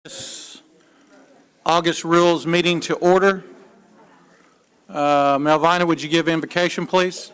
This August Rules meeting to order. Melvina, would you give invocation, please?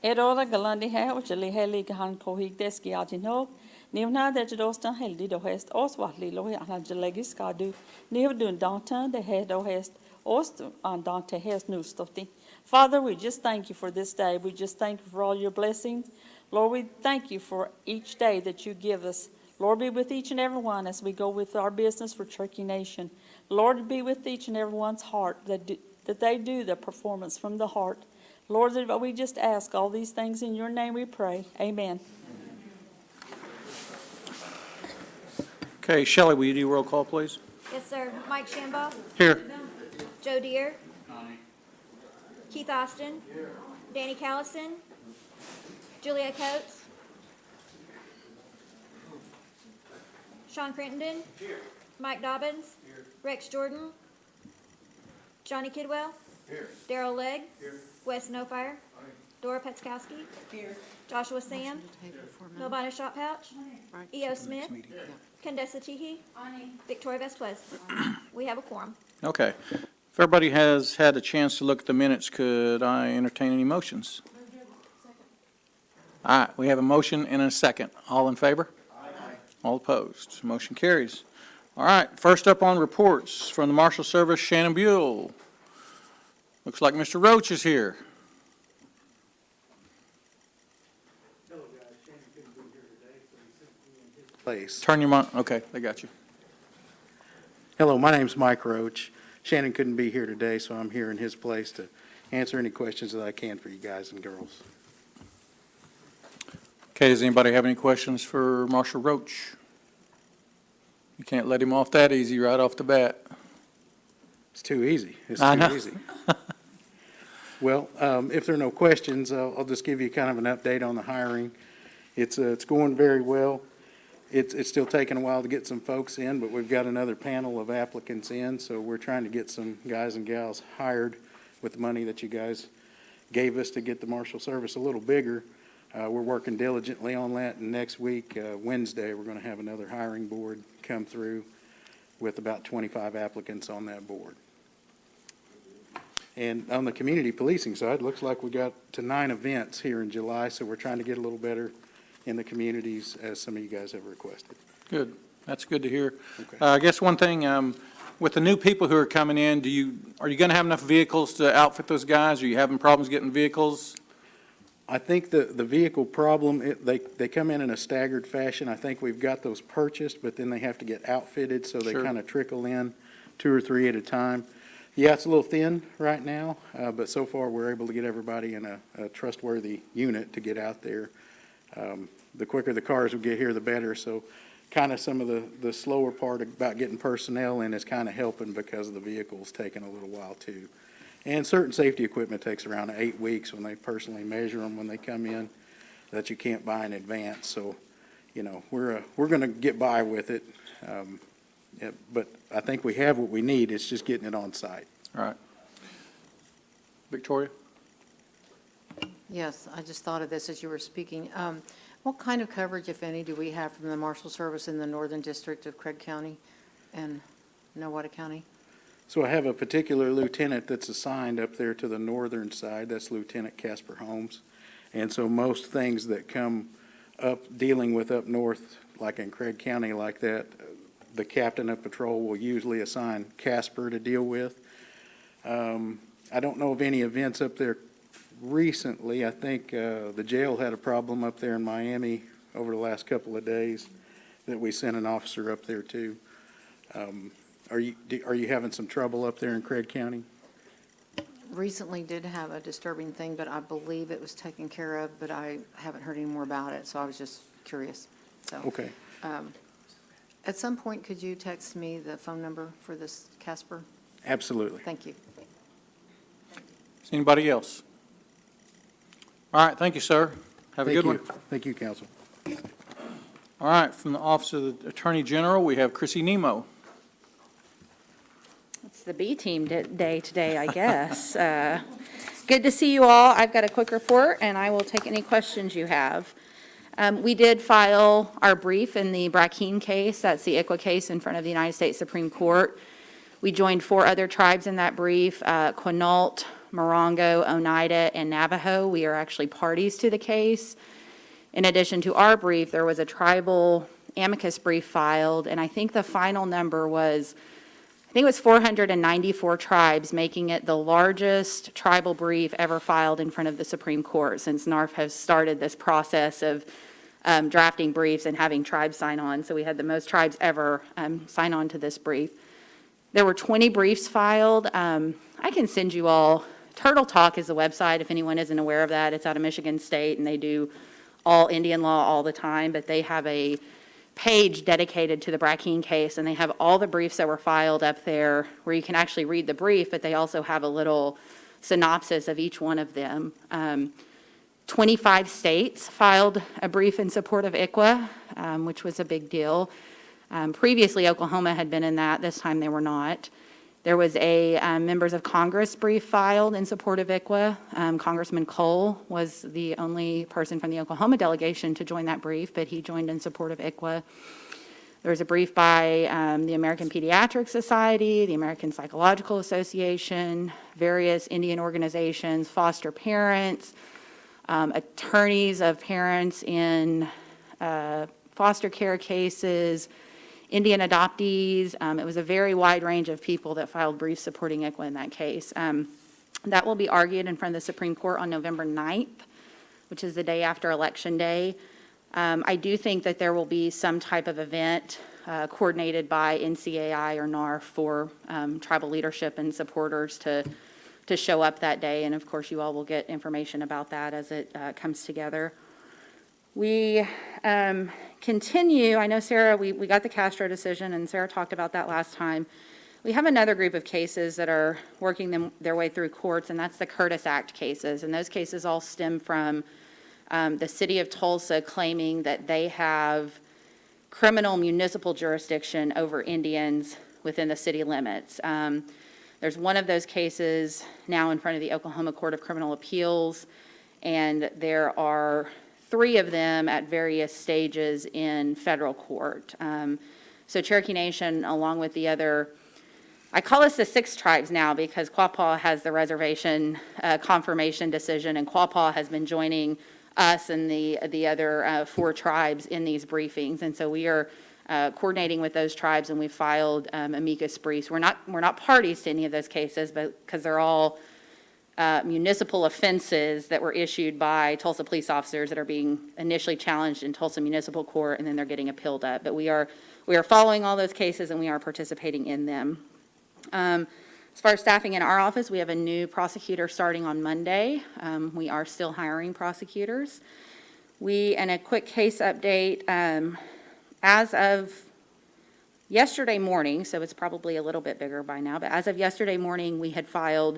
Erora galandi he o chili heli gahan kohig deski ajinho. Nivna de jadostan heldi do hest oswatli lohi anagelegis kadu. Nivdun dantan de head o hest ost on dante hest nu stoti. Father, we just thank you for this day. We just thank you for all your blessings. Lord, we thank you for each day that you give us. Lord, be with each and every one as we go with our business for Turkey Nation. Lord, be with each and everyone's heart that they do the performance from the heart. Lord, we just ask all these things in your name we pray. Amen. Okay, Shelley, will you do roll call, please? Yes, sir. Mike Shambaugh. Here. Joe Deere. Keith Austin. Here. Danny Callison. Julia Coates. Sean Crittenden. Here. Mike Dobbins. Here. Rex Jordan. Johnny Kidwell. Here. Daryl Legg. Here. Wes Snowfire. Aye. Dora Petskowski. Here. Joshua Sam. Melvina Shotpouch. Right. E.O. Smith. Here. Condessa Teehee. Victoria Vesquez. We have a quorum. Okay. If everybody has had a chance to look at the minutes, could I entertain any motions? All right, we have a motion and a second. All in favor? Aye. All opposed? Motion carries. All right, first up on reports from the Marshal Service, Shannon Buell. Looks like Mr. Roach is here. Hello, guys. Shannon couldn't be here today, so he sent me in his place. Turn your mic. Okay, they got you. Hello, my name's Mike Roach. Shannon couldn't be here today, so I'm here in his place to answer any questions that I can for you guys and girls. Okay, does anybody have any questions for Marshal Roach? You can't let him off that easy right off the bat. It's too easy. It's I too know. easy. Well, if there are no questions, I'll just give you kind of an update on the hiring. It's going very well. It's still taking a while to get some folks in, but we've got another panel of applicants in, so we're trying to get some guys and gals hired with the money that you guys gave us to get the Marshal Service a little bigger. We're working diligently on that, and next week, Wednesday, we're going to have another hiring board come through with about 25 applicants on that board. And on the community policing side, looks like we got to 9 events here in July, so we're trying to get a little better in the communities, as some of you guys have requested. Good. That's good to hear. Okay. I guess one thing, with the new people who are coming in, are you going to have enough vehicles to outfit those guys? Are you having problems getting vehicles? I think the vehicle problem, they come in a staggered fashion. I think we've got those purchased, but then they have to get outfitted, so they Sure. kind of trickle in 2 or 3 at a time. Yeah, it's a little thin right now, but so far we're able to get everybody in a trustworthy unit to get out there. The quicker the cars will get here, the better. So kind of some of the slower part about getting personnel in is kind of helping because the vehicle's taking a little while too. And certain safety equipment takes around 8 weeks when they personally measure them when they come in, that you can't buy in advance. So, you know, we're going to get by with it. Yeah, but I think we have what we need. It's just getting it on site. All right. Victoria? Yes, I just thought of this as you were speaking. What kind of coverage, if any, do we have from the Marshal Service in the Northern District of Craig County and Nowata County? So I have a particular lieutenant that's assigned up there to the northern side. That's Lieutenant Casper Holmes. And so most things that come up dealing with up north, like in Craig County like that, the captain of patrol will usually assign Casper to deal with. I don't know of any events up there recently. I think the jail had a problem up there in Miami over the last couple of days that we sent an officer up there to. Are you having some trouble up there in Craig County? Recently did have a disturbing thing, but I believe it was taken care of, but I haven't heard any more about it, so I was just curious. So, Okay. At some point, could you text me the phone number for this Casper? Absolutely. Thank you. Is anybody else? All right, thank you, sir. Have a good one. Thank you, Counsel. All right, from the Office of the Attorney General, we have Chrissy Nemo. It's the B team day today, I guess. Good to see you all. I've got a quick report, and I will take any questions you have. We did file our brief in the Brackeen case. That's the ICWA case in front of the United States Supreme Court. We joined 4 other tribes in that brief, Quinault, Morongo, Oneida, and Navajo. We are actually parties to the case. In addition to our brief, there was a tribal amicus brief filed, and I think the final number was, I think it was 494 tribes, making it the largest tribal brief ever filed in front of the Supreme Court since NARF has started this process of drafting briefs and having tribes sign on. So we had the most tribes ever sign on to this brief. There were 20 briefs filed. I can send you all, Turtle Talk is the website, if anyone isn't aware of that. It's out of Michigan State, and they do all Indian law all the time, but they have a page dedicated to the Brackeen case, and they have all the briefs that were filed up there where you can actually read the brief, but they also have a little synopsis of each one of them. 25 states filed a brief in support of ICWA, which was a big deal. Previously, Oklahoma had been in that. This time they were not. There was a members of Congress brief filed in support of ICWA. Congressman Cole was the only person from the Oklahoma delegation to join that brief, but he joined in support of ICWA. There was a brief by the American Pediatric Society, the American Psychological Association, various Indian organizations, foster parents, attorneys of parents in foster care cases, Indian adoptees. It was a very wide range of people that filed briefs supporting ICWA in that case. That will be argued in front of the Supreme Court on November 9th, which is the day after Election Day. I do think that there will be some type of event coordinated by NCAI or NARF for tribal leadership and supporters to show up that day. And of course, you all will get information about that as it comes together. We continue, I know Sarah, we got the Castro decision, and Sarah talked about that last time. We have another group of cases that are working their way through courts, and that's the Curtis Act cases. And those cases all stem from the city of Tulsa claiming that they have criminal municipal jurisdiction over Indians within the city limits. There's one of those cases now in front of the Oklahoma Court of Criminal Appeals, and there are 3 of them at various stages in federal court. So Cherokee Nation, along with the other, I call us the 6 tribes now because Quapaw has the reservation confirmation decision, and Quapaw has been joining us and the other 4 tribes in these briefings. And so we are coordinating with those tribes, and we filed amicus briefs. We're not parties to any of those cases, but because they're all municipal offenses that were issued by Tulsa police officers that are being initially challenged in Tulsa Municipal Court, and then they're getting appealed up. But we are following all those cases, and we are participating in them. As far as staffing in our office, we have a new prosecutor starting on Monday. We are still hiring prosecutors. And a quick case update, as of yesterday morning, so it's probably a little bit bigger by now, but as of yesterday morning, we had filed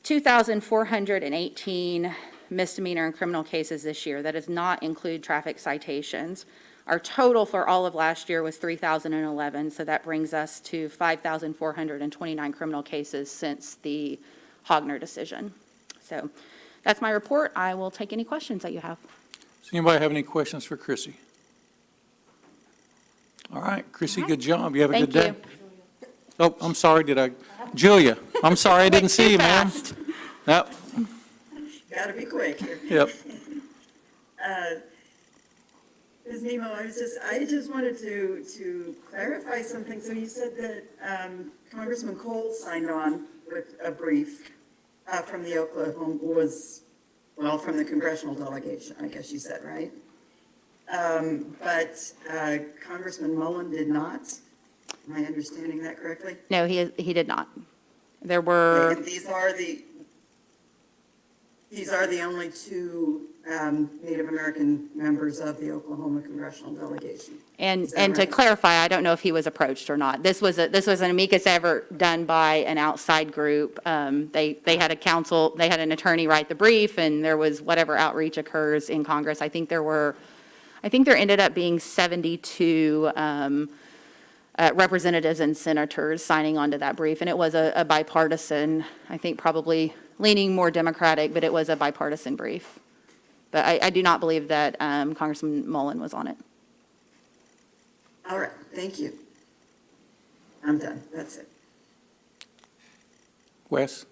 2,418 misdemeanor and criminal cases this year. That does not include traffic citations. Our total for all of last year was 3,011, so that brings us to 5,429 criminal cases since the Hogner decision. So that's my report. I will take any questions that you have. Does anybody have any questions for Chrissy? All right, Chrissy, good job. You have a good day. Thank you. Oh, I'm sorry, Julia, I'm sorry, I didn't see you, ma'am. Yep, Gotta be quick here. yep. Ms. Nemo, I just wanted to clarify something. So you said that Congressman Cole signed on with a brief from the Oklahoma, from the congressional delegation, I guess you said, right? But Congressman Mullen did not. Am I understanding that correctly? No, he did not. There were. And these are the only 2 Native American members of the Oklahoma congressional delegation. And that to right? clarify, I don't know if he was approached or not. This was an amicus effort done by an outside group. They had an attorney write the brief, and there was whatever outreach occurs in Congress. I think there ended up being 72 representatives and senators signing on to that brief, and it was a bipartisan, I think probably leaning more Democratic, but it was a bipartisan brief. But I do not believe that Congressman Mullen was on it. All right, thank you. I'm done, that's it. Wes?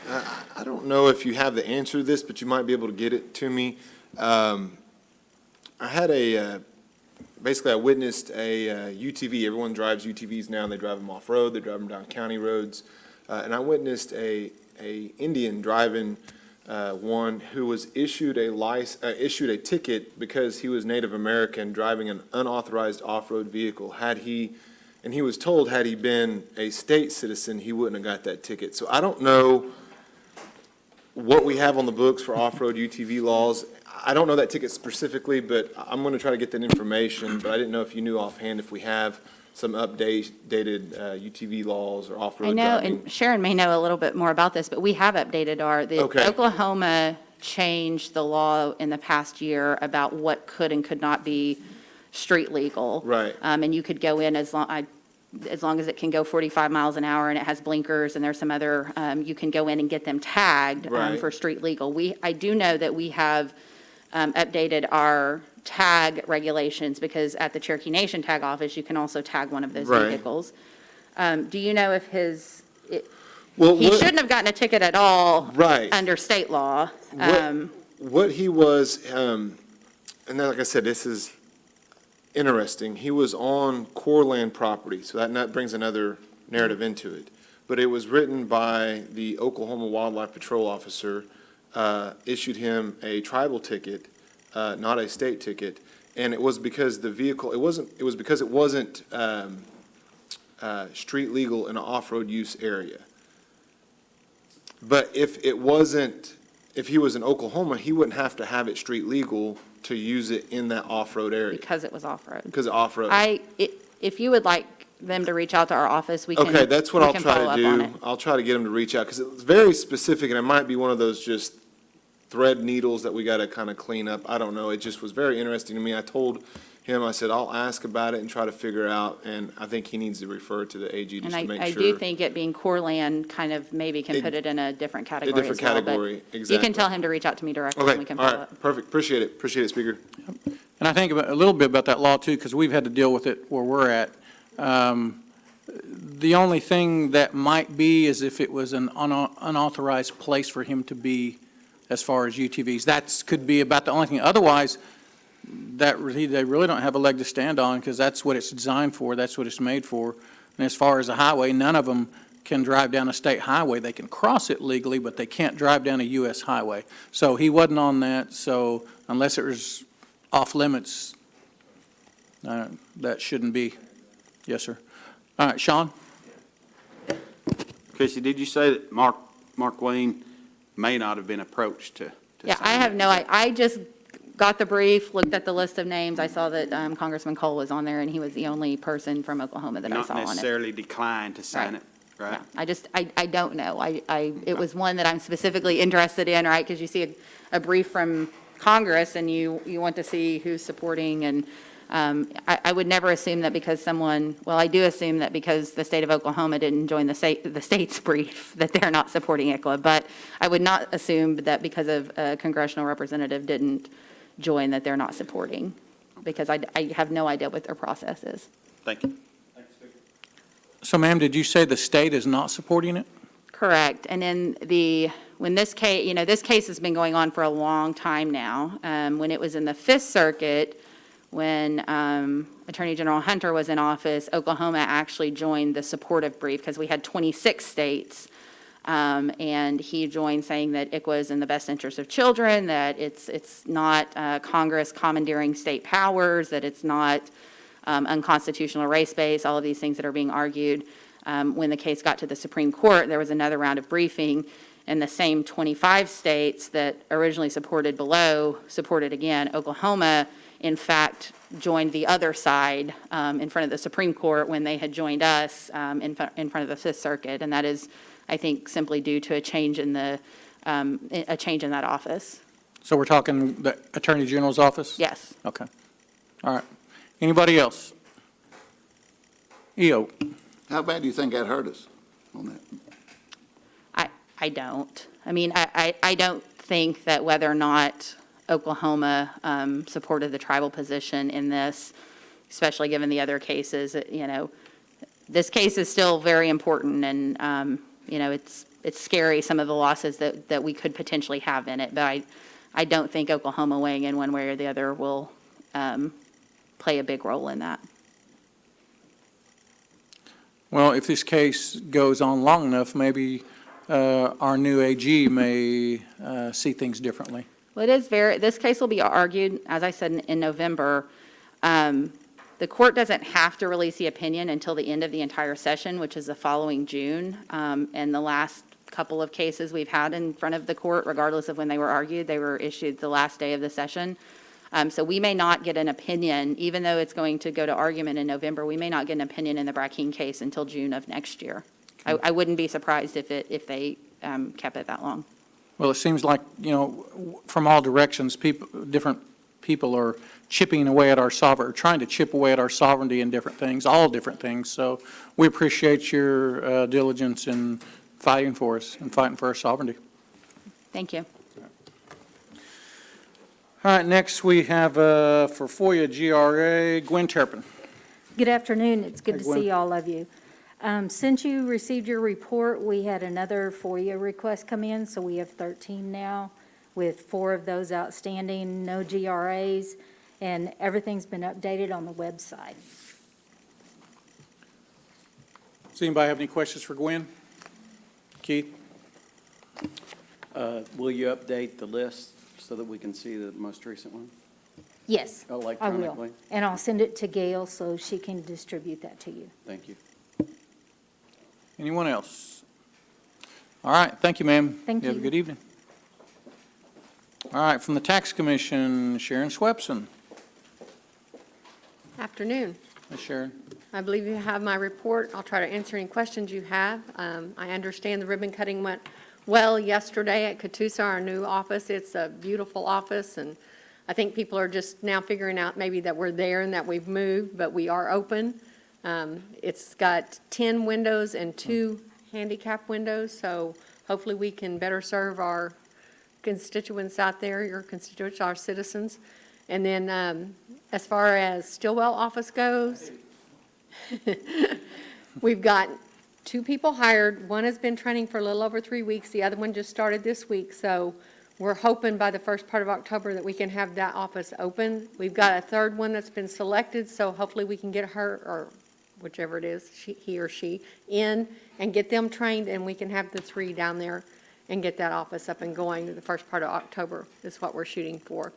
I don't know if you have the answer to this, but you might be able to get it to me. I had basically I witnessed a UTV. Everyone drives UTVs now, and they drive them off-road, they drive them down county roads. And I witnessed a Indian driving one who was issued a ticket because he was Native American driving an unauthorized off-road vehicle. And he was told had he been a state citizen, he wouldn't have got that ticket. So I don't know what we have on the books for off-road UTV laws. I don't know that ticket specifically, but I'm going to try to get that information. But I didn't know if you knew offhand if we have some updated UTV laws or off-road I know, driving. and Sharon may know a little bit more about this, but we have updated Okay. Oklahoma changed the law in the past year about what could and could not be street legal. Right. And you could go in as long as it can go 45 miles an hour and it has blinkers and there's some other, you can go in and get them tagged Right. for street legal. I do know that we have updated our tag regulations because at the Cherokee Nation Tag Office, you can also tag one of those Right. vehicles. Do you know if Well, he shouldn't have gotten a ticket at all Right. under state law? What he was, and then, like I said, this is interesting. He was on Corps land property, so that brings another narrative into it. But it was written by the Oklahoma Wildlife Patrol officer, issued him a tribal ticket, not a state ticket, and it was because the vehicle, it was because it wasn't street legal in an off-road use area. But if he was in Oklahoma, he wouldn't have to have it street legal to use it in that off-road area, Because it was off-road. because of off-road. If you would like them to reach out to our office, we can. Okay, that's what we I'll can try follow to up on do. it. I'll try to get him to reach out, because it's very specific, and it might be one of those just thread needles that we got to kind of clean up. I don't know. It just was very interesting to me. I told him, I said, I'll ask about it and try to figure out, and I think he needs to refer to the AG just And to make I sure. do think it being Core Land kind of maybe can put it in a different category as well. different category, but You exactly. can tell him to reach out to me directly and we Okay, can all follow right, up. perfect. Appreciate it, Speaker. And I think a little bit about that law too, because we've had to deal with it where we're at. The only thing that might be is if it was an unauthorized place for him to be as far as UTVs. That could be about the only thing. Otherwise, they really don't have a leg to stand on because that's what it's designed for. That's what it's made for. And as far as a highway, none of them can drive down a state highway. They can cross it legally, but they can't drive down a U.S. highway. So he wasn't on that. So unless it was off limits, that shouldn't be. Yes, sir. All right, Sean? Chrissy, did you say that Mark Wayne may not have been approached to Yeah, I sign have that? no, I just got the brief, looked at the list of names. I saw that Congressman Cole was on there and he was the only person from Oklahoma that I saw Not on it. necessarily declined to sign Right. it, right? Yeah, I don't know. It was one that I'm specifically interested in, right? Because you see a brief from Congress and you want to see who's supporting and I would never assume that because I do assume that because the state of Oklahoma didn't join the state's brief, that they're not supporting ICLA. But I would not assume that because of a congressional representative didn't join, that they're not supporting. Because I have no idea what their process is. Thank you. So, ma'am, did you say the state is not supporting it? Correct. And then when this case, this case has been going on for a long time now. When it was in the Fifth Circuit, when Attorney General Hunter was in office, Oklahoma actually joined the supportive brief because we had 26 states. And he joined saying that ICWA is in the best interest of children, that it's not Congress commandeering state powers, that it's not unconstitutional race-based, all of these things that are being argued. When the case got to the Supreme Court, there was another round of briefing, and the same 25 states that originally supported below supported again. Oklahoma, in fact, joined the other side in front of the Supreme Court when they had joined us in front of the Fifth Circuit, and that is, I think, simply due to a change in that office. So we're talking the Attorney General's office? Yes. Okay. All right. Anybody else? EO? How bad do you think that hurt us on that? I don't. I mean, I don't think that whether or not Oklahoma supported the tribal position in this, especially given the other cases. This case is still very important, and, it's scary, some of the losses that we could potentially have in it, but I don't think Oklahoma weighing in one way or the other will play a big role in that. Well, if this case goes on long enough, maybe our new AG may see things differently. Well, this case will be argued, as I said, in November. The court doesn't have to release the opinion until the end of the entire session, which is the following June. And the last couple of cases we've had in front of the court, regardless of when they were argued, they were issued the last day of the session. So we may not get an opinion, even though it's going to go to argument in November, we may not get an opinion in the Brackeen case until June of next year. I wouldn't be surprised if they kept it that long. Well, it seems like, from all directions, different people are chipping away at our sovereignty, trying to chip away at our sovereignty in different things, all different things. So we appreciate your diligence in fighting for us and fighting for our sovereignty. Thank you. All right, next we have for FOIA GRA, Gwen Terrapin. Good afternoon. It's good Hi, to Gwen. see all of you. Since you received your report, we had another FOIA request come in, so we have 13 now, with 4 of those outstanding, no GRAs, and everything's been updated on the website. Does anybody have any questions for Gwen? Keith? Will you update the list so that we can see the most recent one Yes, I electronically? will. And I'll send it to Gail so she can distribute that to you. Thank you. Anyone else? All right, thank you, ma'am. Thank You have a you. good evening. All right, from the Tax Commission, Sharon Swepson. Afternoon. Hi, Sharon. I believe you have my report. I'll try to answer any questions you have. I understand the ribbon cutting went well yesterday at Catoosa, our new office. It's a beautiful office, and I think people are just now figuring out maybe that we're there and that we've moved, but we are open. It's got 10 windows and 2 handicap windows, so hopefully we can better serve our constituents out there, your constituents, our citizens. And then as far as Stillwell office goes, we've got 2 people hired. One has been training for a little over 3 weeks. The other one just started this week. So we're hoping by the first part of October that we can have that office open. We've got a 3rd one that's been selected, so hopefully we can get her, or whichever it is, he or she, in and get them trained, and we can have the 3 down there and get that office up and going the first part of October is what we're shooting for.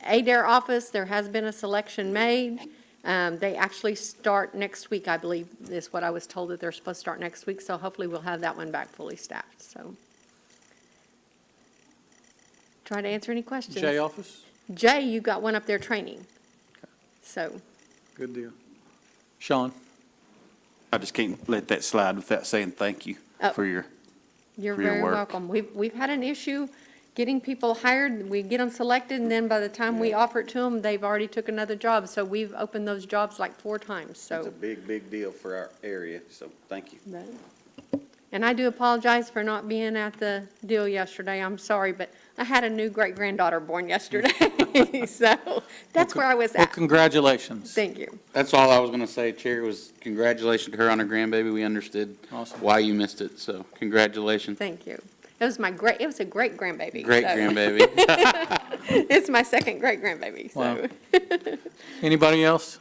Adair office, there has been a selection made. They actually start next week, I believe, is what I was told, that they're supposed to start next week, so hopefully we'll have that one back fully staffed, so. Try to answer any questions. J office? Jay, you got one up there training, so. Good deal. Sean? I just can't let that slide without saying thank you Oh. for your, You're for your very work. welcome. We've had an issue getting people hired. We get them selected, and then by the time we offer it to them, they've already took another job. So we've opened those jobs like 4 times, it's a so. big, big deal for our area, so thank you. And I do apologize for not being at the deal yesterday. I'm sorry, but I had a new great-granddaughter born yesterday. So that's where I was Well, at. congratulations. Thank you. That's all I was going to say, Chair, was congratulations to her on her grandbaby. We understood Awesome. why you missed it, so congratulations. Thank you. It was a great grandbaby. Great so. grandbaby. It's my 2nd great-grandbaby, so. Wow. Anybody else?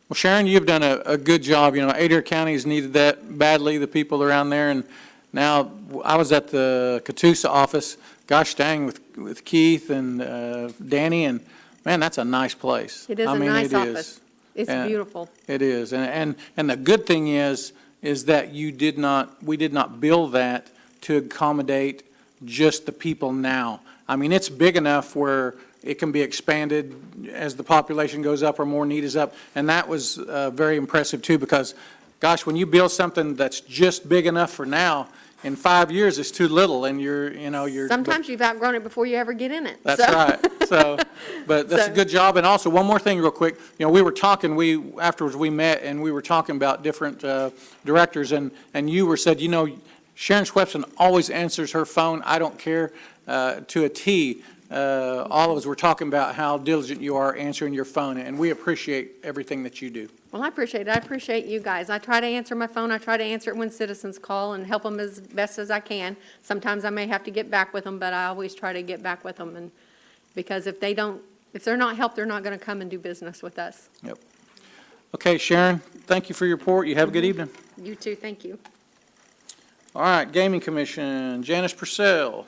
Well, Sharon, you've done a good job. Adair County's needed that badly, the people around there. And now, I was at the Catoosa office, gosh dang, with Keith and Danny, and man, that's a nice place. It is I a mean, nice it office. is. It's And beautiful. It is. And the good thing is that we did not build that to accommodate just the people now. I mean, it's big enough where it can be expanded as the population goes up or more need is up. And that was very impressive too, because gosh, when you build something that's just big enough for now, in 5 years, it's too little, and you're. Sometimes you've outgrown it before you ever get in it. That's so. right. So, but that's a good job. And also, one more thing real quick, we were talking, afterwards we met, and we were talking about different directors, and you said, Sharon Swepson always answers her phone. I don't care. to a T. All of us were talking about how diligent you are answering your phone, and we appreciate everything that you do. Well, I appreciate it. I appreciate you guys. I try to answer my phone. I try to answer it when citizens call and help them as best as I can. Sometimes I may have to get back with them, but I always try to get back with them. And because if they're not helped, they're not going to come and do business with us. Yep. Okay, Sharon, thank you for your report. You have a good evening. You too. Thank you. All right, Gaming Commission, Janice Purcell.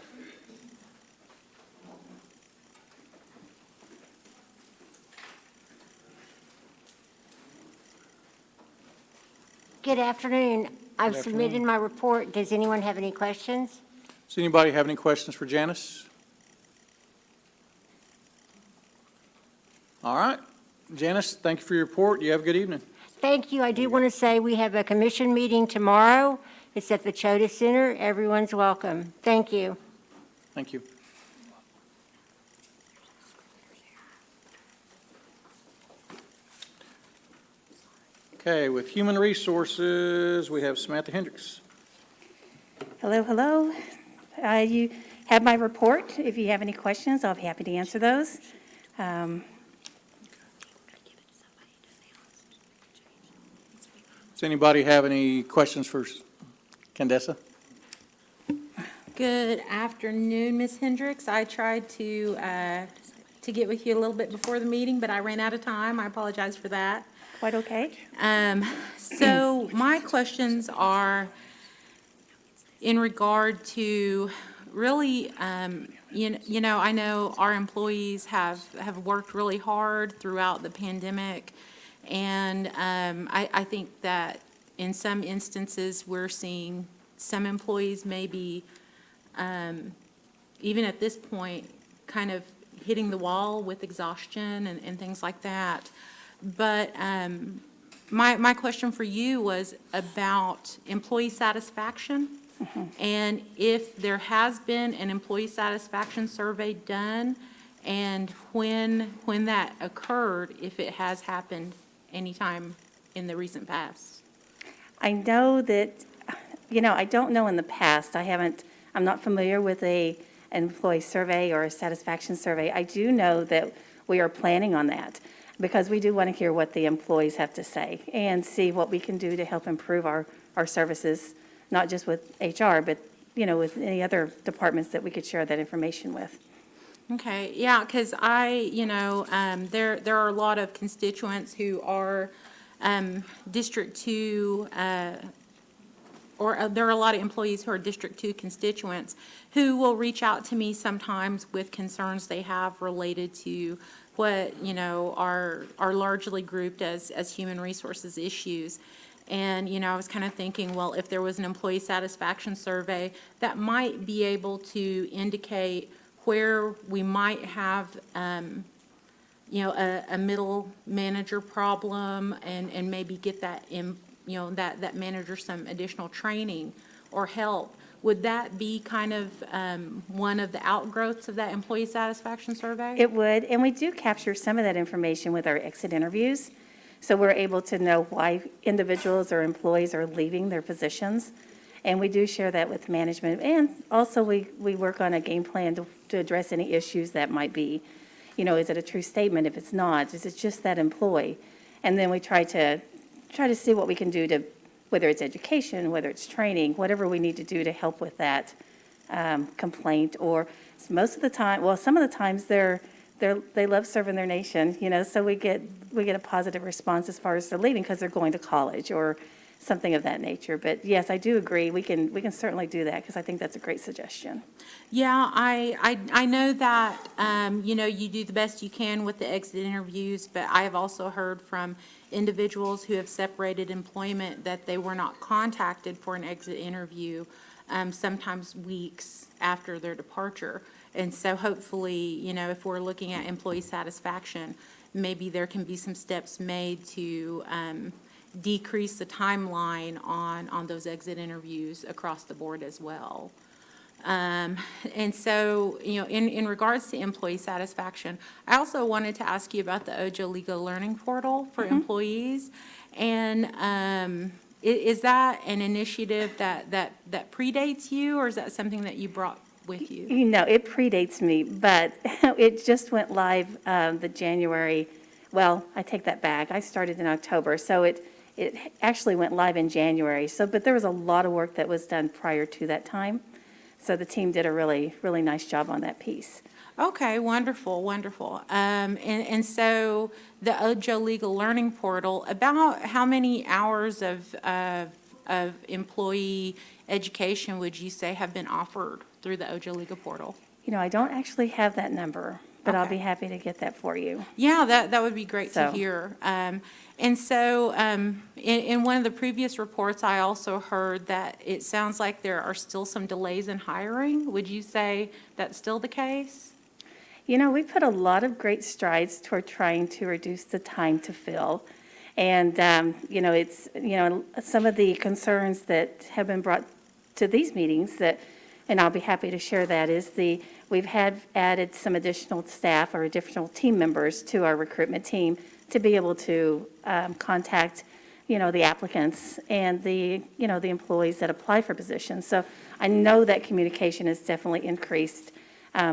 Good afternoon. I've Good submitted afternoon. my report. Does anyone have any questions? Does anybody have any questions for Janice? All right, Janice, thank you for your report. You have a good evening. Thank you. I do want to say we have a commission meeting tomorrow. It's at the Choda Center. Everyone's welcome. Thank you. Thank you. Okay, with Human Resources, we have Samantha Hendricks. Hello, hello. You have my report. If you have any questions, I'll be happy to answer those. Does anybody have any questions for Candace? Good afternoon, Ms. Hendricks. I tried to get with you a little bit before the meeting, but I ran out of time. I apologize for that. Quite okay. So my questions are in regard to really, you know, I know our employees have worked really hard throughout the pandemic. And I think that in some instances, we're seeing some employees maybe, even at this point, kind of hitting the wall with exhaustion and things like that. But my question for you was about employee satisfaction. Mm-hmm. And if there has been an employee satisfaction survey done, and when that occurred, if it has happened anytime in the recent past. I know that, you know, I don't know in the past. I'm not familiar with an employee survey or a satisfaction survey. I do know that we are planning on that because we do want to hear what the employees have to say and see what we can do to help improve our services, not just with HR, but, you know, with any other departments that we could share that information with. Okay, yeah, because there are a lot of constituents who are District 2, or there are a lot of employees who are District 2 constituents who will reach out to me sometimes with concerns they have related to what, you know, are largely grouped as human resources issues. And, you know, I was kind of thinking, well, if there was an employee satisfaction survey, that might be able to indicate where we might have, you know, a middle manager problem and maybe get that, that manager some additional training or help. Would that be kind of one of the outgrowths of that employee satisfaction survey? It would, and we do capture some of that information with our exit interviews. So we're able to know why individuals or employees are leaving their positions. And we do share that with management. And also we work on a game plan to address any issues that might be. You know, is it a true statement? If it's not, is it just that employee? And then we try to see what we can do to, whether it's education, whether it's training, whatever we need to do to help with that complaint. Or most of the time, well, some of the times they love serving their nation, you know, so we get a positive response as far as they're leaving because they're going to college or something of that nature. But yes, I do agree. We can certainly do that because I think that's a great suggestion. Yeah, I know that, you know, you do the best you can with the exit interviews, but I have also heard from individuals who have separated employment that they were not contacted for an exit interview, sometimes weeks after their departure. And so hopefully, you know, if we're looking at employee satisfaction, maybe there can be some steps made to decrease the timeline on those exit interviews across the board as well. And so, you know, in regards to employee satisfaction, I also wanted to ask you about the OJO Legal Learning Portal for employees. And is that an initiative that predates you, or is that something that you brought with you? You know, it predates me, but it just went live the January, well, I take that back. I started in October, so it actually went live in January. So, but there was a lot of work that was done prior to that time. So the team did a really, really nice job on that piece. Okay, wonderful, wonderful. And so the OJO Legal Learning Portal, about how many hours of employee education would you say have been offered through the OJO Legal Portal? You know, I don't actually have that number, but I'll Okay. be happy to get that for you. Yeah, that would be great to So- hear. And so in one of the previous reports, I also heard that it sounds like there are still some delays in hiring. Would you say that's still the case? You know, we put a lot of great strides toward trying to reduce the time to fill. And, you know, it's, you know, some of the concerns that have been brought to these meetings that, and I'll be happy to share that, is we've had added some additional staff or additional team members to our recruitment team to be able to contact, you know, the applicants and the, you know, the employees that apply for positions. So I know that communication has definitely increased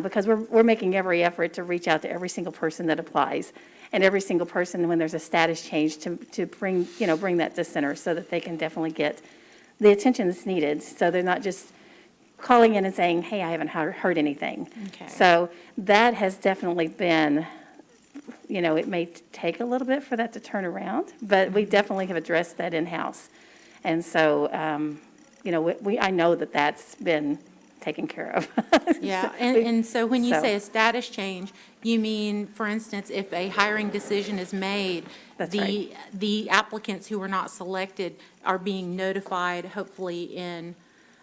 because we're making every effort to reach out to every single person that applies and every single person when there's a status change to bring, you know, bring that to center so that they can definitely get the attention that's needed. So they're not just calling in and saying, hey, I haven't heard anything. Okay. So that has definitely been, you know, it may take a little bit for that to turn around, but we definitely have addressed that in-house. And so, you know, I know that that's been taken care of. Yeah, So and so when you so- say a status change, you mean, for instance, if a hiring decision is made, That's the applicants who were not selected are being notified, hopefully in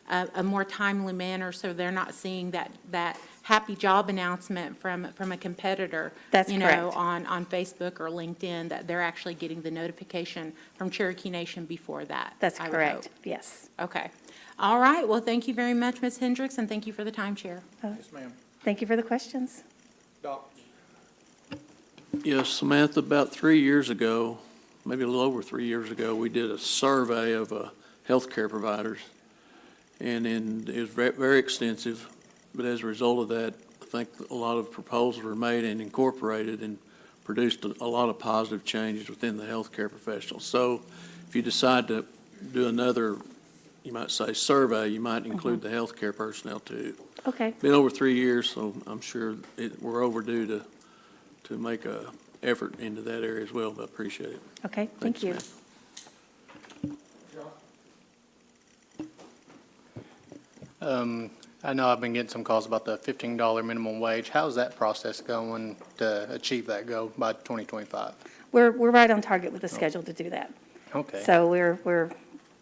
a more timely manner, so they're not seeing that happy job announcement from a competitor. That's You know, correct. on Facebook or LinkedIn, that they're actually getting the notification from Cherokee Nation before that. That's I would correct, hope. yes. Okay. All right, well, thank you very much, Ms. Hendricks, and thank you for the time, Chair. Yes, ma'am. Thank you for the questions. Doc? Yes, Samantha, about 3 years ago, maybe a little over 3 years ago, we did a survey of healthcare providers. And it was very extensive, but as a result of that, I think a lot of proposals were made and incorporated and produced a lot of positive changes within the healthcare professionals. So if you decide to do another, you might say, survey, you might include the healthcare personnel too. Okay, Been over 3 years, so I'm sure we're overdue to make a effort into that area as well, but I appreciate it. okay, Thanks, thank you. ma'am. I know I've been getting some calls about the $15 minimum wage. How's that process going to achieve that goal by 2025? We're right on target with the schedule to do that. Okay. So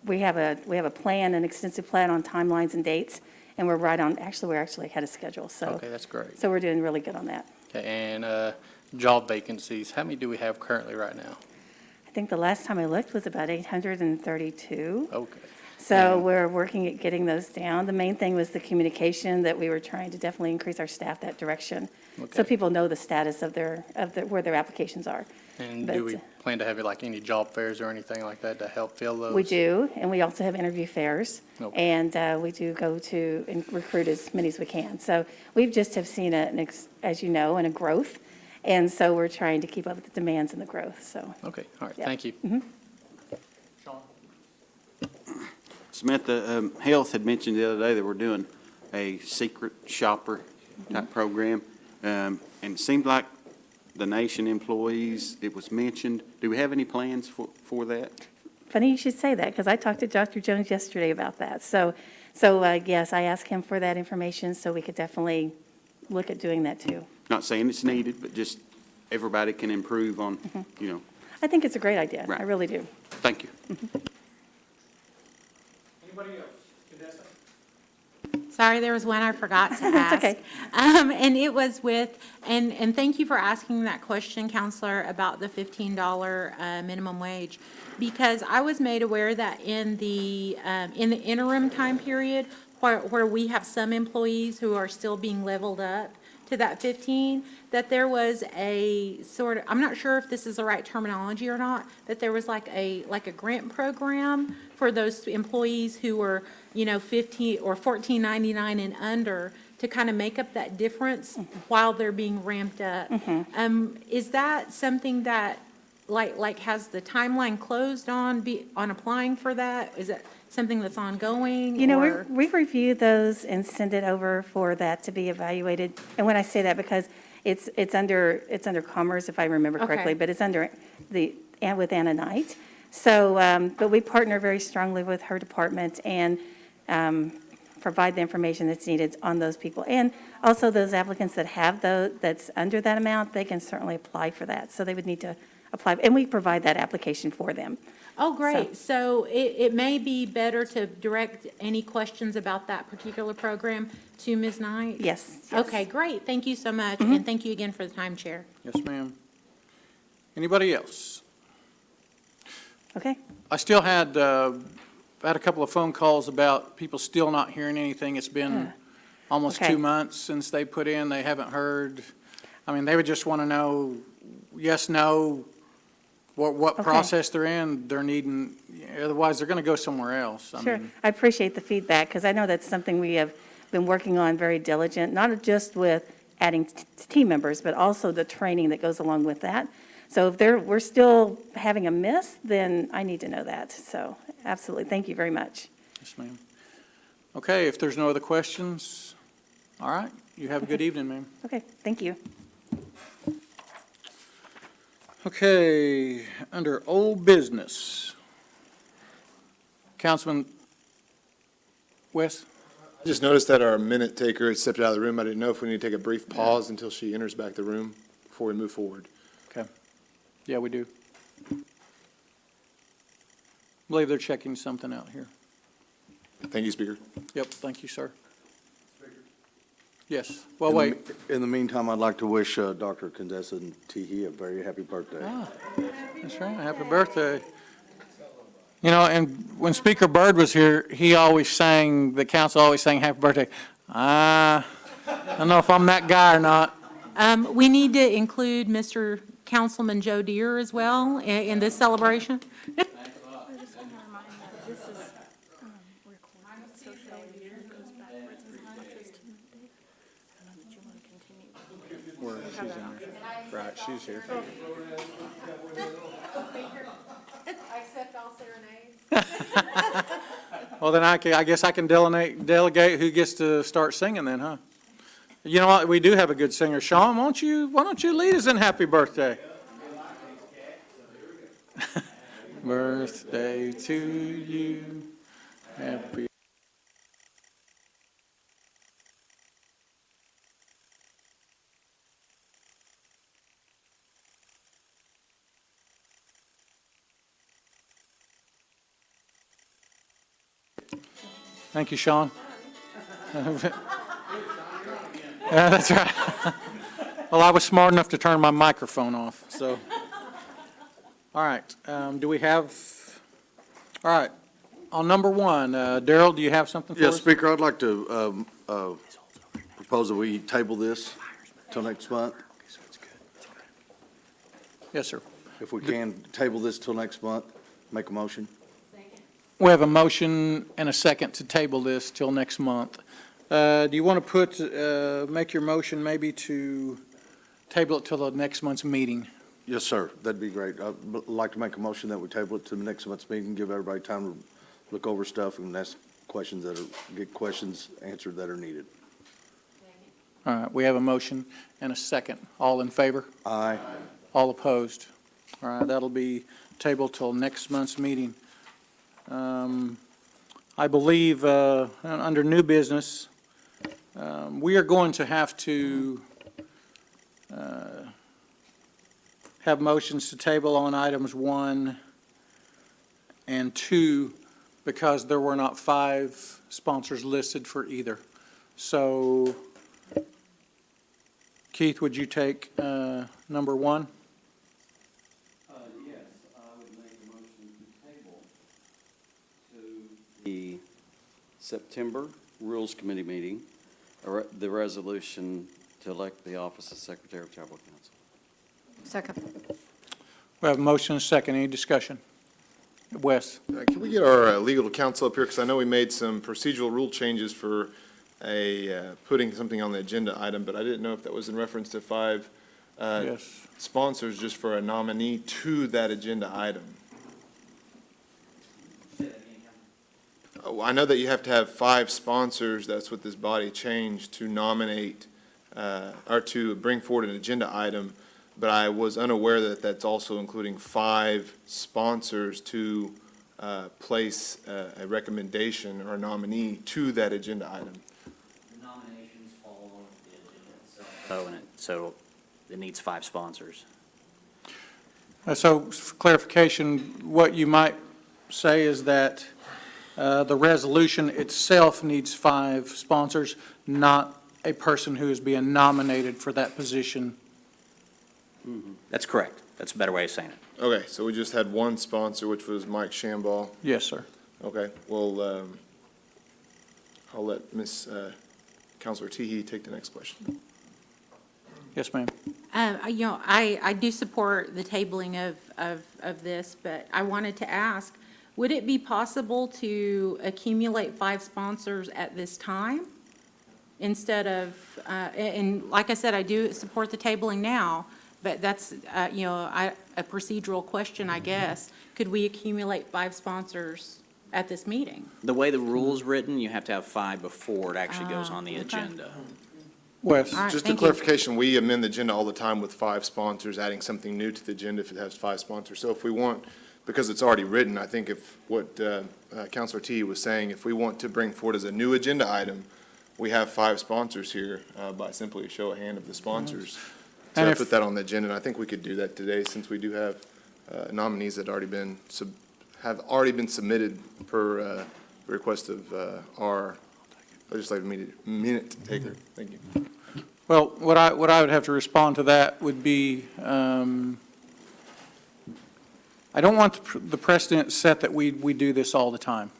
we have a plan, an extensive plan on timelines and dates, and we're actually ahead of schedule, so. Okay, that's great. So we're doing really good on that. Okay, and job vacancies, how many do we have currently right now? I think the last time I looked was about 832. Okay. So we're working at getting those down. The main thing was the communication, that we were trying to definitely increase our staff that direction. So Okay. people know the status of where their applications are. And But, do we plan to have like any job fairs or anything like that to help fill those? We do, and we also have interview fairs. Okay. And we do go to and recruit as many as we can. So we've just have seen, as you know, a growth. And so we're trying to keep up with the demands and the growth, so. Okay, all right, Yeah. thank you. Sean? Samantha, Health had mentioned the other day that we're doing a secret shopper type program. And it seemed like the nation employees, it was mentioned. Do we have any plans for that? Funny you should say that, because I talked to Dr. Jones yesterday about that. So yes, I asked him for that information, so we could definitely look at doing that too. Not saying it's needed, but just everybody can improve on, you know. I think it's a great idea. Right. I really do. Thank you. Anybody else? Vanessa? Sorry, there was one I forgot to ask. okay. And it was with, and thank you for asking that question, Counselor, about the $15 minimum wage, because I was made aware that in the interim time period, where we have some employees who are still being leveled up to that 15, that there was a sort of, I'm not sure if this is the right terminology or not, that there was like a grant program for those employees who were, you know, 15 or $14.99 and under, to kind of make up that difference while they're being ramped up. Is that something that, like has the timeline closed on applying for that? Is it something that's ongoing? You know, or- we review those and send it over for that to be evaluated. And when I say that, because it's under Commerce, if I remember correctly, Okay. but it's under with Anna Knight. So, but we partner very strongly with her department and provide the information that's needed on those people. And also those applicants that have that's under that amount, they can certainly apply for that. So they would need to apply, and we provide that application for them. Oh, great. So it may be better to direct any questions about that particular program to Ms. Knight? Yes. Okay, great. Thank you so much, and thank you again for the time, Chair. Yes, ma'am. Anybody else? Okay. I still had a couple of phone calls about people still not hearing anything. It's been almost Okay. 2 months since they put in. They haven't heard. I mean, they would just want to know, yes, no, what Okay. process they're in. They're needing, otherwise they're going to go somewhere else. Sure. mean, I appreciate the feedback, because I know that's something we have been working on very diligent, not just with adding team members, but also the training that goes along with that. So if we're still having a miss, then I need to know that. So absolutely. Thank you very much. Yes, ma'am. Okay, if there's no other questions, all right. You have a good evening, ma'am. Okay, thank you. Okay, under old business. Councilman West? I just noticed that our minute taker had stepped out of the room. I didn't know if we need to take a brief pause until she enters back the room before we move forward. Okay. Yeah, we do. I believe they're checking something out here. Thank you, Speaker. Yep, thank you, sir. Yes, well, wait. In the meantime, I'd like to wish Dr. Condesa and Teehee a very happy birthday. Ah, that's right, happy birthday. You know, and when Speaker Byrd was here, he always sang, the council always sang happy birthday. I don't know if I'm that guy or not. We need to include Mr. Councilman Joe Deere as well in this celebration. She's in there. Right, she's here. I accept all serenades. Well, then I guess I can delegate who gets to start singing then, huh? You know what, we do have a good singer. Sean, why don't you lead us in happy birthday? Birthday to you, happy. Thank you, Sean. Yeah, that's right. Well, I was smart enough to turn my microphone off, so. All right, do we have, all right, on number one, Darrell, do you have something for us? Yes, Speaker, I'd like to propose that we table this till next month. Yes, sir. If we can, table this till next month, make a motion. We have a motion and a second to table this till next month. Do you want to make your motion maybe to table it till the next month's meeting? Yes, sir, that'd be great. I'd like to make a motion that we table it to the next month's meeting, give everybody time to look over stuff and ask questions get questions answered that are needed. All right, we have a motion and a second. All in favor? Aye. All opposed? All right, that'll be tabled till next month's meeting. I believe, under new business, we are going to have to have motions to table on items 1 and 2 because there were not 5 sponsors listed for either. So, Keith, would you take number 1? Yes, I would make a motion to table to the September Rules Committee meeting, the resolution to elect the office of Secretary of Tribal Council. Second. We have a motion and a second. Any discussion? Wes? Can we get our legal counsel up here? Because I know we made some procedural rule changes for putting something on the agenda item, but I didn't know if that was in reference to 5 Yes. sponsors just for a nominee to that agenda item. Oh, I know that you have to have 5 sponsors, that's what this body changed, to nominate, or to bring forward an agenda item, but I was unaware that that's also including 5 sponsors to place a recommendation or a nominee to that agenda item. The nominations fall on the agenda itself. So it needs 5 sponsors. So for clarification, what you might say is that the resolution itself needs 5 sponsors, not a person who is being nominated for that position. That's correct. That's a better way of saying it. Okay, so we just had 1 sponsor, which was Mike Shambaugh. Yes, sir. Okay, well, I'll let Counselor Teehee take the next question. Yes, ma'am. I do support the tabling of this, but I wanted to ask, would it be possible to accumulate 5 sponsors at this time? Instead of, and like I said, I do support the tabling now, but that's, a procedural question, I guess. Could we accumulate 5 sponsors at this meeting? The way the rule's written, you have to have 5 before it actually goes on the agenda. Wes? All right, Just a thank you. clarification, we amend the agenda all the time with 5 sponsors, adding something new to the agenda if it has 5 sponsors. So if we want, because it's already written, I think if what Counselor Teehee was saying, if we want to bring forward as a new agenda item, we have 5 sponsors here by simply a show of hand of the sponsors. So And I if- put that on the agenda, and I think we could do that today since we do have nominees that have already been submitted per request of our legislative minute taker. Thank you. Well, what I would have to respond to that would be, I don't want the precedent set that we do this all the time.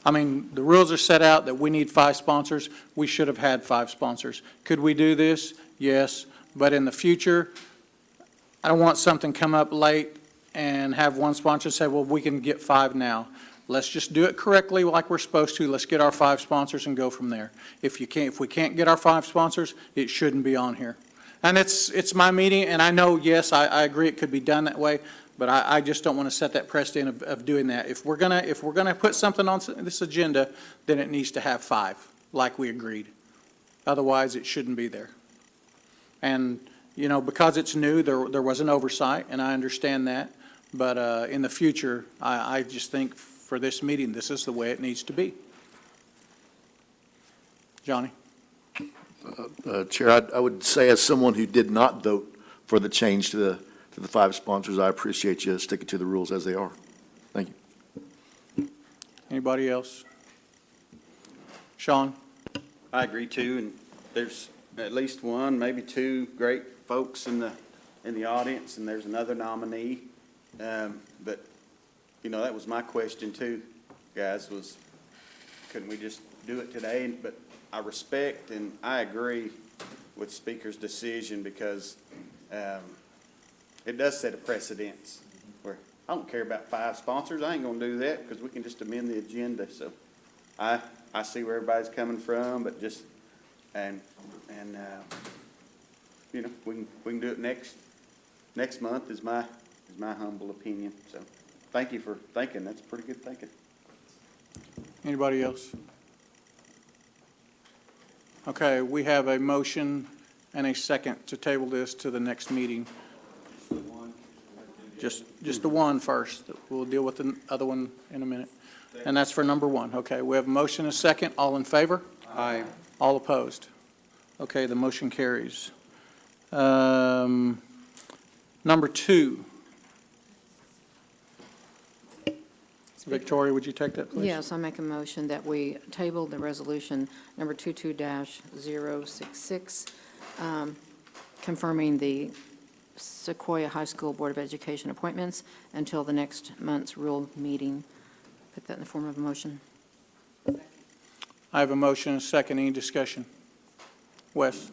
I mean, the rules are set out that we need 5 sponsors. We should have had 5 sponsors. Could we do this? Yes. But in the future, I don't want something come up late and have one sponsor say, well, we can get 5 now. Let's just do it correctly like we're supposed to. Let's get our 5 sponsors and go from there. If we can't get our 5 sponsors, it shouldn't be on here. And it's my meeting, and I know, yes, I agree it could be done that way, but I just don't want to set that precedent of doing that. If we're gonna put something on this agenda, then it needs to have 5, like we agreed. Otherwise, it shouldn't be there. And, because it's new, there was an oversight, and I understand that. But in the future, I just think for this meeting, this is the way it needs to be. Johnny? Chair, I would say as someone who did not vote for the change to the 5 sponsors, I appreciate you sticking to the rules as they are. Thank you. Anybody else? Sean? I agree too, and there's at least 1, maybe 2 great folks in the audience, and there's another nominee. But, that was my question too, guys, was couldn't we just do it today? But I respect and I agree with Speaker's decision because it does set a precedence where I don't care about 5 sponsors. I ain't gonna do that because we can just amend the agenda. So I see where everybody's coming from, but just, we can do it next month is my humble opinion. So thank you for thinking. That's pretty good thinking. Anybody else? Okay, we have a motion and a second to table this to the next meeting. Just the one first. We'll deal with the other one in a minute. And that's for number 1. Okay, we have a motion and a second. All in favor? Aye. All opposed? Okay, the motion carries. Number 2. Victoria, would you take that, please? Yes, I make a motion that we table the resolution number 22-066, confirming the Sequoia High School Board of Education appointments until the next month's rule meeting. Put that in the form of a motion. I have a motion and a second. Any discussion? Wes?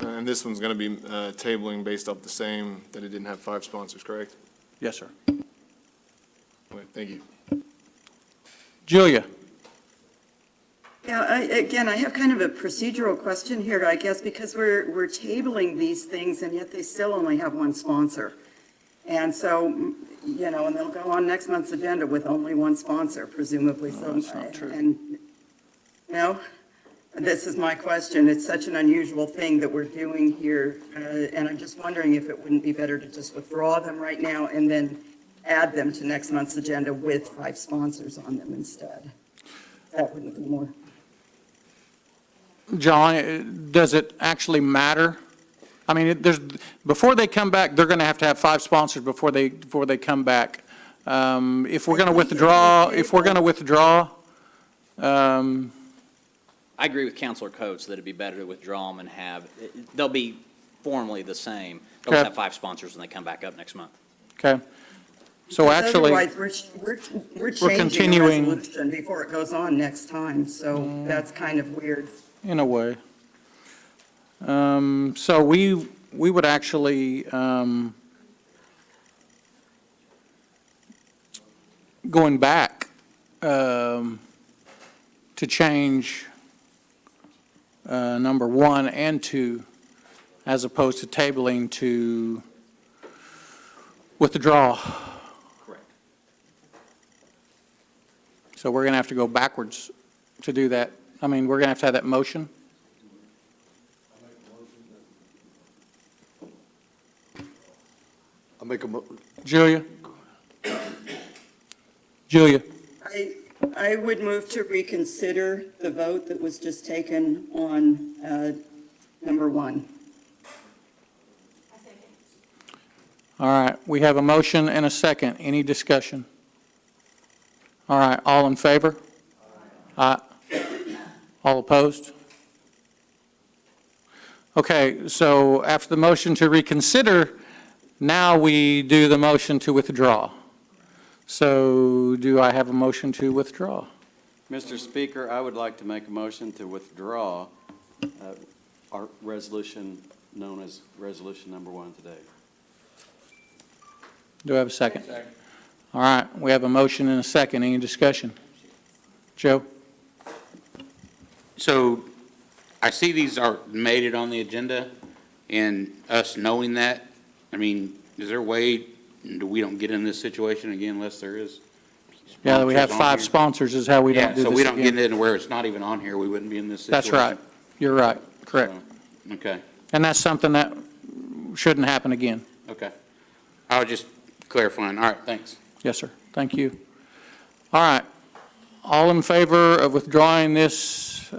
And this one's going to be tabling based off the same, that it didn't have 5 sponsors, correct? Yes, sir. Okay, thank you. Julia? Yeah, I have kind of a procedural question here, I guess, because we're tabling these things and yet they still only have one sponsor. And so, you know, and they'll go on next month's agenda with only one sponsor, presumably. So, that's not true. And, no, this is my question. It's such an unusual thing that we're doing here. And I'm just wondering if it wouldn't be better to just withdraw them right now and then add them to next month's agenda with 5 sponsors on them instead. That wouldn't be more. John, does it actually matter? I mean, before they come back, they're going to have 5 sponsors before they come back. If we're going to withdraw, I agree with Counselor Coates that it'd be better to withdraw them and they'll be formally the same. They'll Okay. have 5 sponsors when they come back up next month. okay? So Because actually, otherwise, we're changing the continuing- resolution before it goes on next time, so that's kind of weird. in a way. So we would actually, going back to change number 1 and 2, as opposed to tabling to withdraw. Correct. So we're going to have to go backwards to do that. I mean, we're going to have that motion. I'll make a Julia? I would move to reconsider the vote that was just taken on number 1. All right, we have a motion and a second. Any discussion? All right, all in favor? Aye. All opposed? Okay, so after the motion to reconsider, now we do the motion to withdraw. So do I have a motion to withdraw? Mr. Speaker, I would like to make a motion to withdraw our resolution known as Resolution Number 1 today. Do I have a second? All right, we have a motion and a second. Any discussion? Joe? So I see these are made it on the agenda, and us knowing that, I mean, is there a way we don't get in this situation again unless there is? Yeah, we have sponsors on 5 here? sponsors is how we don't do this Yeah, so we don't get again. into where it's not even on here, we wouldn't be in this situation. That's right. You're right. Correct. So, okay, And that's something that shouldn't happen again. okay. I was just clarifying. All right, thanks. Yes, sir. Thank you. All right. All in favor of withdrawing this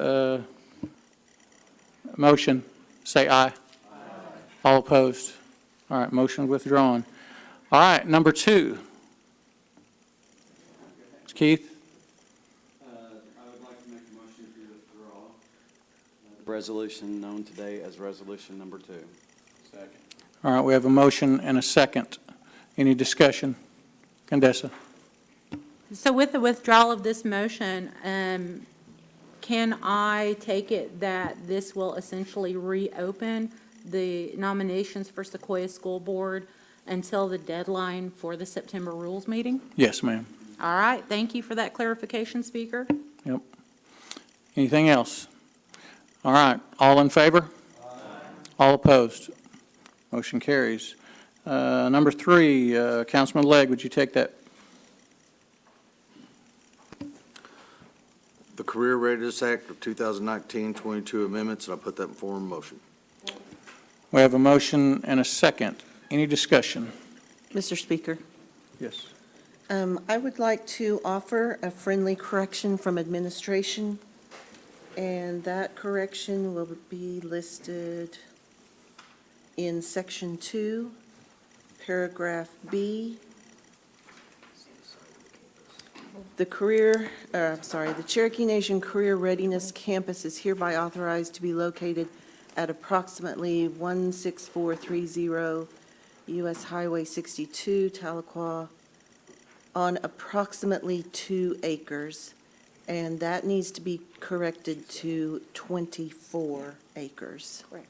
motion, say aye. All opposed? All right, motion withdrawn. All right, number 2. Keith? I would like to make a motion to withdraw the resolution known today as Resolution Number 2. Second. All right, we have a motion and a second. Any discussion? Condessa? So with the withdrawal of this motion, can I take it that this will essentially reopen the nominations for Sequoia School Board until the deadline for the September rules meeting? Yes, ma'am. All right, thank you for that clarification, Speaker. Yep. Anything else? All right, all in favor? All opposed? Motion carries. Number 3, Councilman Legg, would you take that? The Career Readiness Act of 2019, 22 amendments, and I put that in form of motion. We have a motion and a second. Any discussion? Mr. Speaker, Yes. I would like to offer a friendly correction from administration, and that correction will be listed in Section 2, Paragraph B. The Cherokee Nation Career Readiness Campus is hereby authorized to be located at approximately 16430 U.S. Highway 62, Tahlequah, on approximately 2 acres, and that needs to be corrected to 24 acres. Correct.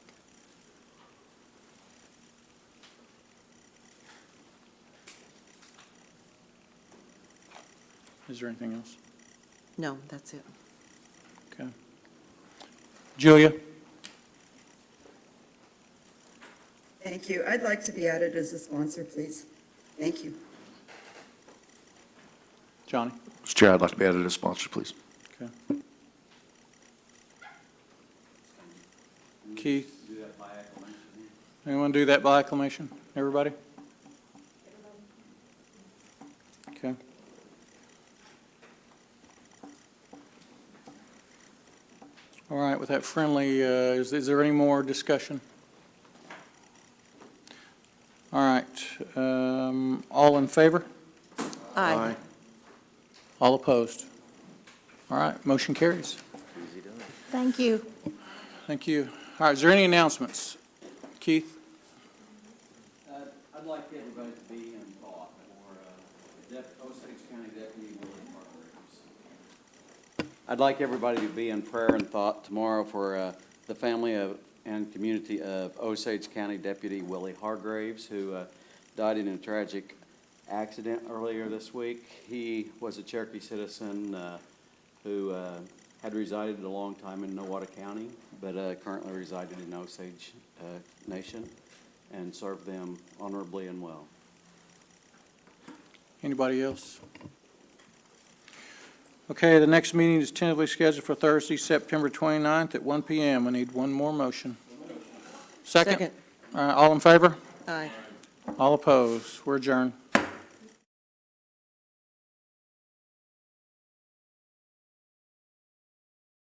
Is there anything else? No, that's it. Okay. Julia? Thank you. I'd like to be added as a sponsor, please. Thank you. Johnny? Mr. Chair, I'd like to be added as sponsor, please. Okay. Keith? Anyone do that by acclamation? Everybody? Okay. All right, with that friendly, is there any more discussion? All right, all in favor? Aye. All opposed? All right, motion carries. Thank you. Thank you. All right, is there any announcements? Keith? I'd like everybody to be in thought for Osage County Deputy Willie Hargraves. I'd like everybody to be in prayer and thought tomorrow for the family of and community of Osage County Deputy Willie Hargraves, who died in a tragic accident earlier this week. He was a Cherokee citizen who had resided a long time in Nowata County, but currently resided in Osage Nation and served them honorably and well. Anybody else? Okay, the next meeting is tentatively scheduled for Thursday, September 29th at 1 p.m. I need one more motion. Second? Second. All in favor? Aye. All opposed? We're adjourned.